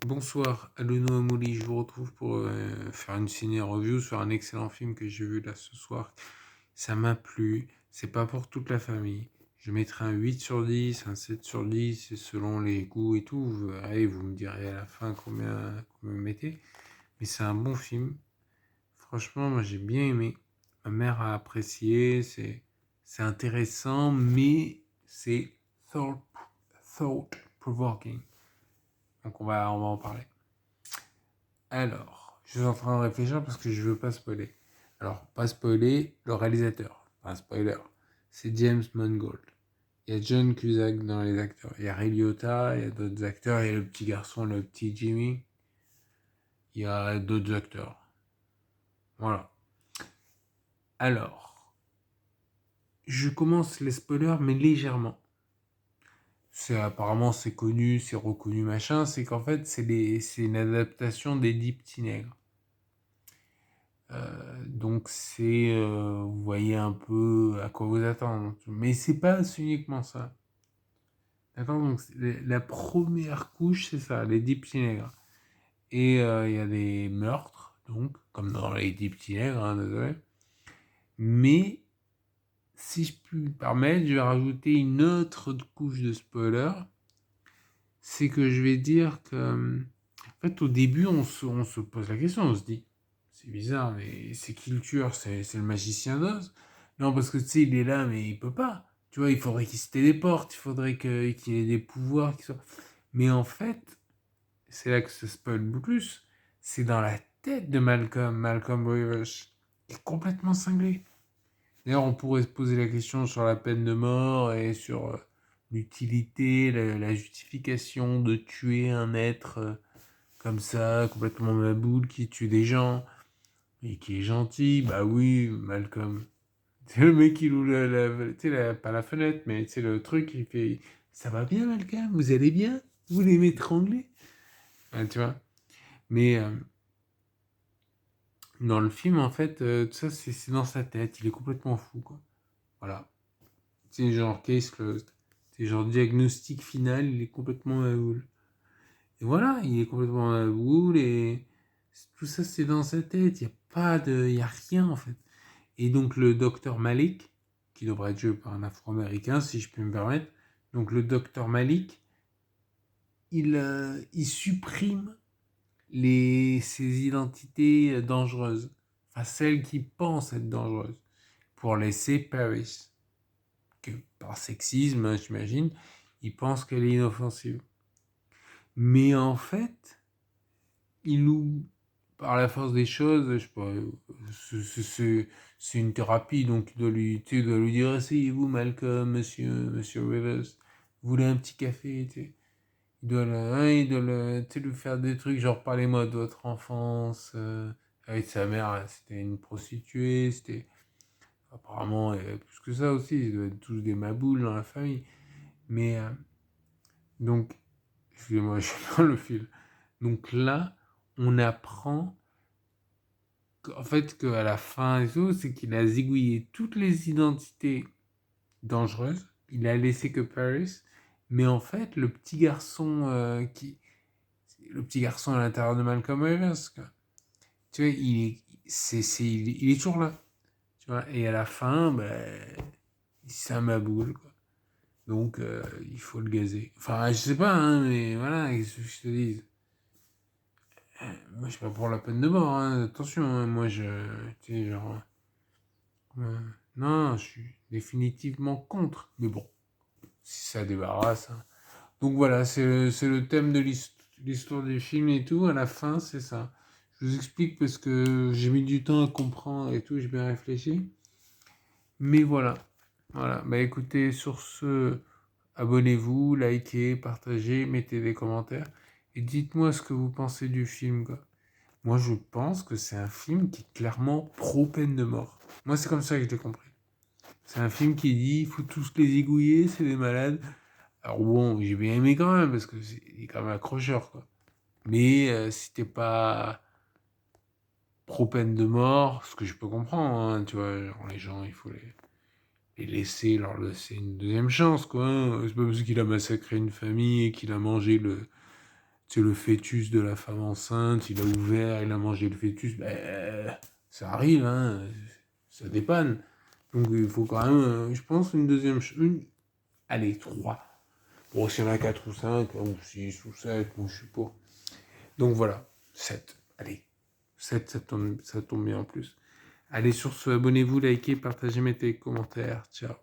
Bonsoir, Alono Amouli, je vous retrouve pour faire une ciné-review sur un excellent film que j'ai vu là ce soir. Ça m'a plu, c'est pas pour toute la famille. Je mettrai un 8 sur 10, un 7 sur 10, et selon les goûts et tout. Allez, vous me direz à la fin combien vous mettez. Mais c'est un bon film. Franchement, moi j'ai bien aimé. Ma mère a apprécié, c'est intéressant, mais c'est thought, thought-provoking. Donc on va en parler. Alors, je suis en train de réfléchir parce que je veux pas spoiler. Alors, pas spoiler, le réalisateur, pas un spoiler, c'est James Mangold. Il y a John Cusack dans les acteurs. Il y a Ray Liotta, il y a d'autres acteurs, il y a le petit garçon, le petit Jimmy. Il y a d'autres acteurs. Voilà. Alors, je commence les spoilers, mais légèrement. Apparemment c'est connu, c'est reconnu, machin. C'est qu'en fait, c'est une adaptation des Dix Petits Nègres. Donc vous voyez un peu à quoi vous attendre. Mais c'est pas uniquement ça. D'accord. Donc la première couche, c'est ça, les dix petits nègres. Et il y a des meurtres, donc, comme dans les dix petits nègres, hein, désolé. Mais, si je puis me permettre, je vais rajouter une autre couche de spoiler. C'est que je vais dire que, en fait, au début, on se pose la question, on se dit, c'est bizarre, mais c'est qui le tueur? C'est le magicien d'Oz? Non, parce que tu sais, il est là, mais il peut pas. Tu vois, il faudrait qu'il se téléporte, il faudrait qu'il ait des pouvoirs. Mais en fait, c'est là que ça spoil le plus. C'est dans la tête de Malcolm Rivers, qui est complètement cinglé. D'ailleurs, on pourrait se poser la question sur la peine de mort et sur l'utilité, la justification de tuer un être comme ça, complètement maboule, qui tue des gens et qui est gentil. Bah oui, Malcolm. C'est le mec qui loue tu sais, pas la fenêtre, mais c'est le truc, il fait ça va bien, Malcolm? Vous allez bien? Vous voulez m'étrangler? Ouais, tu vois? Mais dans le film, en fait, tout ça, c'est dans sa tête. Il est complètement fou, quoi. Voilà. C'est genre case closed. C'est genre diagnostic final, il est complètement maboule. Et voilà, il est complètement maboule et tout ça c'est dans sa tête, il y a rien en fait. Et donc le docteur Malik, qui devrait être joué par un Afro-Américain si je puis me permettre, donc le docteur Malik, il supprime ces identités dangereuses, enfin celles qui pensent être dangereuses, pour laisser Paris, que par sexisme j'imagine, il pense qu'elle est inoffensive. Mais en fait, il nous, par la force des choses, je sais pas, c'est une thérapie, donc tu dois lui dire, asseyez-vous, Malcolm, monsieur Rivers, vous voulez un petit café, tu sais. Tu sais, lui faire des trucs, genre, parlez-moi de votre enfance, avec sa mère, c'était une prostituée, apparemment, plus que ça aussi, ils doivent être tous des maboules dans la famille. Mais, donc, excusez-moi, je suis dans le fil. Donc là, on apprend en fait qu'à la fin et tout, c'est qu'il a zigouillé toutes les identités dangereuses. Il a laissé que Paris. Mais en fait, le petit garçon à l'intérieur de Malcolm Rivers, quoi. Tu vois, il est toujours là. Tu vois, et à la fin, c'est un maboule, quoi. Donc, il faut le gazer. Enfin, je sais pas, hein, mais voilà, qu'est-ce que je te dis. Moi, je suis pas pour la peine de mort, hein. Attention, hein, moi, tu sais, genre, non, je suis définitivement contre. Mais bon, si ça débarrasse, hein. Donc voilà, c'est le thème de l'histoire du film et tout. À la fin, c'est ça. Je vous explique parce que j'ai mis du temps à comprendre et tout, j'ai bien réfléchi. Mais voilà. Voilà. Bah écoutez, sur ce, abonnez-vous, likez, partagez, mettez des commentaires. Et dites-moi ce que vous pensez du film, quoi. Moi, je pense que c'est un film qui est clairement pro peine de mort. Moi, c'est comme ça que je l'ai compris. C'est un film qui dit il faut tous les zigouiller, c'est des malades. Alors bon, j'ai bien aimé quand même parce que il est quand même accrocheur, quoi. Mais si t'es pas pro peine de mort, ce que je peux comprendre, hein, tu vois, genre les gens, il faut les laisser, leur laisser une deuxième chance, quoi, hein. C'est pas parce qu'il a massacré une famille et qu'il a mangé C'est le fœtus de la femme enceinte, il a ouvert, il a mangé le fœtus, ça arrive, hein, ça dépanne. Donc il faut quand même, je pense, allez, 3. Bon, s'il y en a 4 ou 5, ou 6 ou 7, moi je suis pour. Donc voilà, 7. Allez, 7, ça tombe bien en plus. Allez, sur ce, abonnez-vous, likez, partagez, mettez des commentaires. Ciao.